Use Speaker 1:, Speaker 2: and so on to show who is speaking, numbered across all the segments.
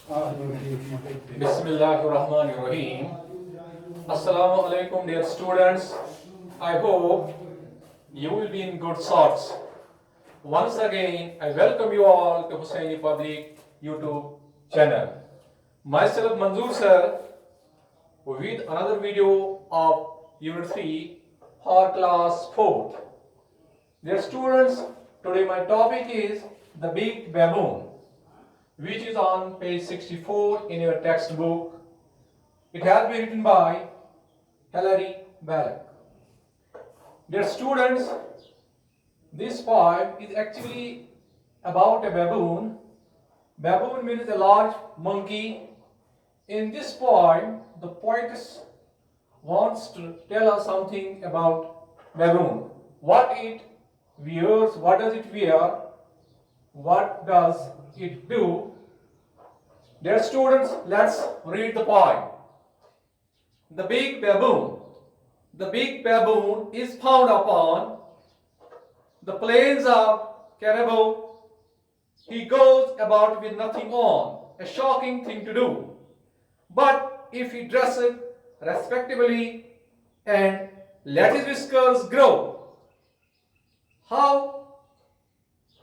Speaker 1: Bismillahirrahmanirrahim. Assalamu alaikum, dear students. I hope you will be in good sorts. Once again, I welcome you all to Hussaini Public YouTube channel. Myself Manzoor sir with another video of Unit 3 for class 4th. Dear students, today my topic is the big baboon, which is on page 64 in your textbook. It has been written by Hilary Ballack. Dear students, this poem is actually about a baboon. Baboon means a large monkey. In this poem, the poetess wants to tell us something about baboon. What it wears, what does it wear, what does it do? Dear students, let's read the poem. The big baboon. The big baboon is found upon the plains of Caribou. He goes about with nothing on, a shocking thing to do. But if he dresses respectably and let his whiskers grow, how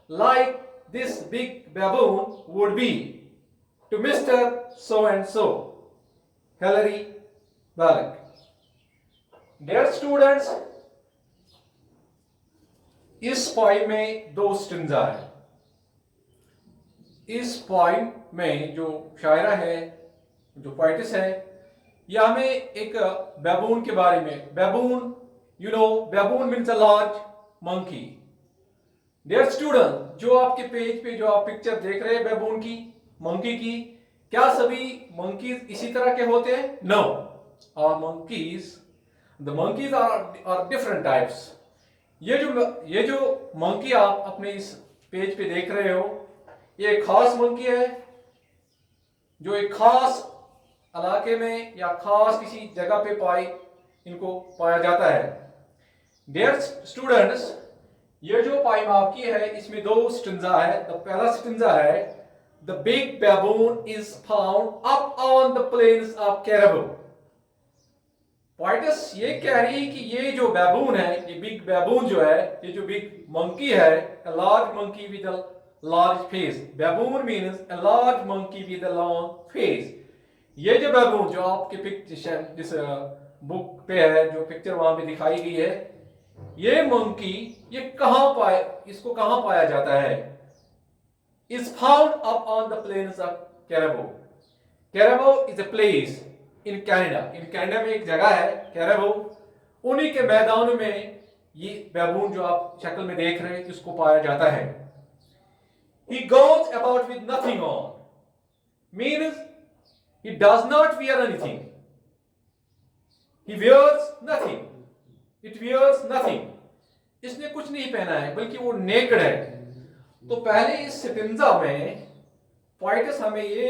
Speaker 1: like this big baboon would be to Mr. So-and-so. Hilary Ballack. Dear students, इस poem में दो स्टिंजा है. इस poem में जो शायरा है, जो पोइटिस है, यह हमें एक बैबून के बारे में, baboon, baboon means a large monkey. Dear student, जो आपके पेज पे जो आप पिक्चर देख रहे हैं बैबून की, मंकी की, क्या सभी मंकीज इसी तरह के होते हैं? नो, और monkeys, the monkeys are different types. ये जो मंकी आप अपने इस पेज पे देख रहे हो, ये एक खास मंकी है जो एक खास इलाके में या खास किसी जगह पे इनको पाया जाता है. डियर स्टूडेंट्स, ये जो पोइम आपकी है, इसमें दो स्टिंजा है. पहला स्टिंजा है, the big baboon is found up on the plains of Cariboo. Poetess ये कह रही है कि ये जो बैबून है, ये बिग बैबून जो है, ये जो बिग मंकी है, a large monkey with a large face. बैबून means a large monkey with a long face. ये जो बैबून जो आपके पिक्चर जिस बुक पे है, जो पिक्चर वहां पे दिखाई गई है, ये मंकी इसको कहां पाया जाता है? Is found up on the plains of Caribou. Caribou is a place in Canada में एक जगह है कैरेबो. उन्हीं के मैदानों में ये बैबून जो आप शक्ल में देख रहे हैं, इसको पाया जाता है. He goes about with nothing on means he does not wear anything. He wears nothing. It wears nothing. इसने कुछ नहीं पहना है, बल्कि वो नेकेड है. तो पहले इस स्टिंजा में पोइटस हमें ये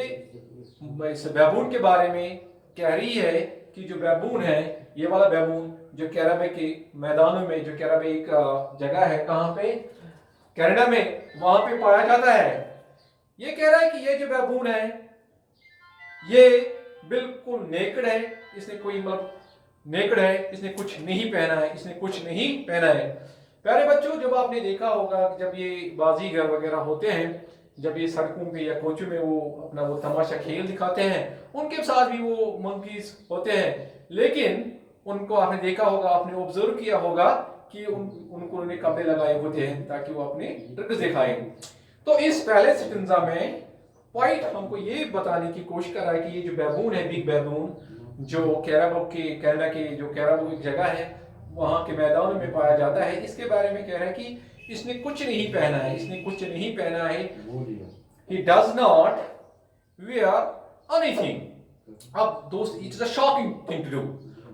Speaker 1: इस बैबून के बारे में कह रही है कि जो बैबून है, ये वाला बैबून जो कैरेबे के मैदानों में, जो कैरेबे एक जगह है, कहां पे? कनाडा में, वहां पे पाया जाता है. ये कह रहा है कि ये जो बैबून है, ये बिल्कुल नेकेड है. इसने कोई नेकेड है, इसने कुछ नहीं पहना है, इसने कुछ नहीं पहना है. प्यारे बच्चों, जब आपने देखा होगा जब ये बाजीगर वगैरह होते हैं, जब ये सड़कों पे या कोचों में वो अपना वो तमाशा खेल दिखाते हैं, उनके साथ भी वो मंकीज होते हैं. लेकिन उनको आपने देखा होगा, आपने ऑब्जर्व किया होगा कि उनको उन्हें कपड़े लगाए होते हैं ताकि वो अपने ट्रिक्स दिखाएं. तो इस पहले स्टिंजा में पॉइंट हमको ये बताने की कोशिश कर रहा है कि ये जो बैबून है, बिग बैबून, जो कनाडा के जो कैरेबो एक जगह है, वहां के मैदानों में पाया जाता है, इसके बारे में कह रहा है कि इसने कुछ नहीं पहना है, इसने कुछ नहीं पहना है. He does not wear anything. अब दोस्त, it's a shocking thing to do.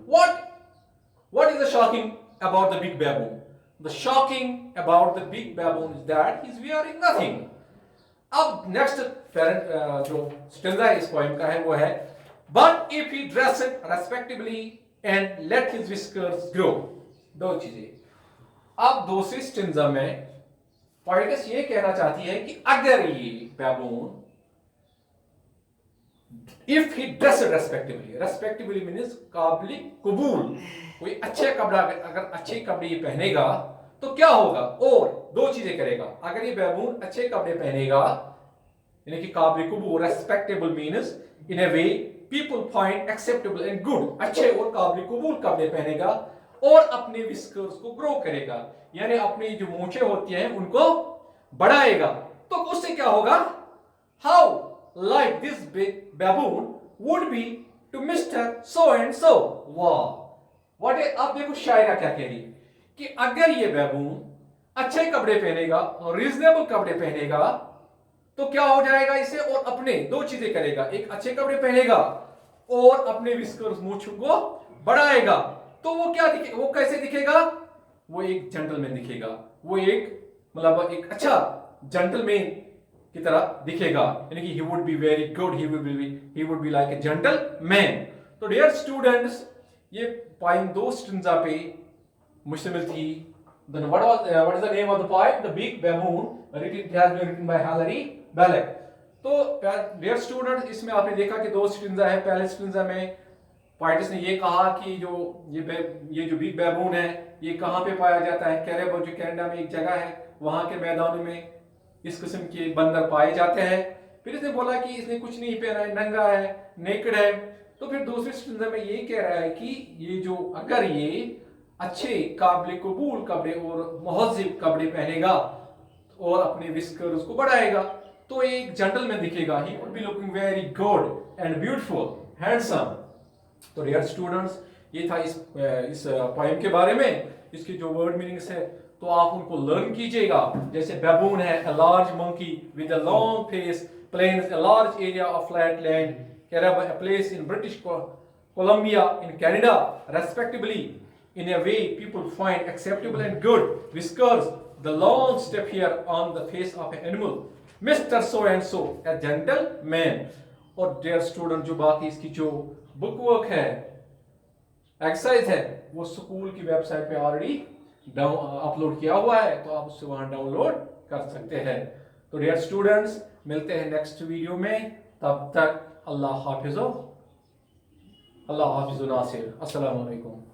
Speaker 1: What is the shocking about the big baboon? The shocking about the big baboon is that he's wearing nothing. अब next जो स्टिंजा इस poem का है वो है, but if he dresses respectably and let his whiskers grow. दो चीजें. अब दूसरी स्टिंजा में पोइटस ये कहना चाहती है कि अगर ये baboon if he dress respectively, respectively means काबिल कबूल, कोई अच्छे कपड़ा, अगर अच्छे कपड़े ये पहनेगा तो क्या होगा, और दो चीजें करेगा। अगर ये बैबून अच्छे कपड़े पहनेगा, यानी कि काबिल कबूल, respectable means in A way people find acceptable and good, अच्छे और काबिल कबूल कपड़े पहनेगा, और अपने विस्कर्स को ग्रो करेगा, यानी अपनी जो मूछें होती हैं उनको बढ़ाएगा। तो उससे क्या होगा, how like this baboon would be to Mr. So and so। वाह, व्हाट, आप देखो शायरा क्या कह रही है कि अगर ये बैबून अच्छे कपड़े पहनेगा और रीजनेबल कपड़े पहनेगा तो क्या हो जाएगा इसे, और अपने दो चीजें करेगा, एक अच्छे कपड़े पहनेगा और अपने विस्कर्स मूंछों को बढ़ाएगा, तो वो क्या दिखे, वो कैसे दिखेगा, वो एक जेंटलमैन दिखेगा, वो एक मतलब एक अच्छा जेंटलमैन की तरह दिखेगा, यानी कि he would be very good, he would be like a gentleman। तो डियर स्टूडेंट्स, ये पोएम दो स्ट्रिंजा पे मुश्तमिल थी। Then what is the name of the poem? The Big Baboon, it has been written by Hilary Belloc। तो dear students, इसमें आपने देखा कि दो स्ट्रिंजा है। पहले स्ट्रिंजा में पोएटिस ने ये कहा कि जो ये जो बिग बैबून है ये कहाँ पे पाया जाता है, कैरेबो, जो कनाडा में एक जगह है, वहां के मैदानों में इस किस्म के बंदर पाए जाते हैं। फिर इसने बोला कि इसने कुछ नहीं पहना है, नंगा है, नेकेड है। तो फिर दूसरे स्ट्रिंजा में ये कह रहा है कि ये जो अगर ये अच्छे काबिल कबूल कपड़े और महज़िब कपड़े पहनेगा और अपने विस्कर्स को बढ़ाएगा तो एक जेंटलमैन दिखेगा, he would be looking very good and beautiful, handsome. तो डियर स्टूडेंट्स, ये था इस पोएम के बारे में, इसके जो वर्ड मीनिंग्स है तो आप उनको लर्न कीजिएगा। जैसे बैबून है, a large monkey with a long face, plains, a large area of flat land, Cariboo, a place in British Columbia in Canada, respectively in a way people find acceptable and good, whiskers, the long step here on the face of an animal, Mr. So and so, a gentleman। और dear student, जो बाकी इसकी जो book work है, exercise है, वो school की website पे ऑलरेडी अपलोड किया हुआ है, तो आप उससे वहां डाउनलोड कर सकते हैं। तो डियर स्टूडेंट्स, मिलते हैं नेक्स्ट वीडियो में, तब तक अल्लाह हाफिज़ नासिर, अस्सलाम वालेकुम।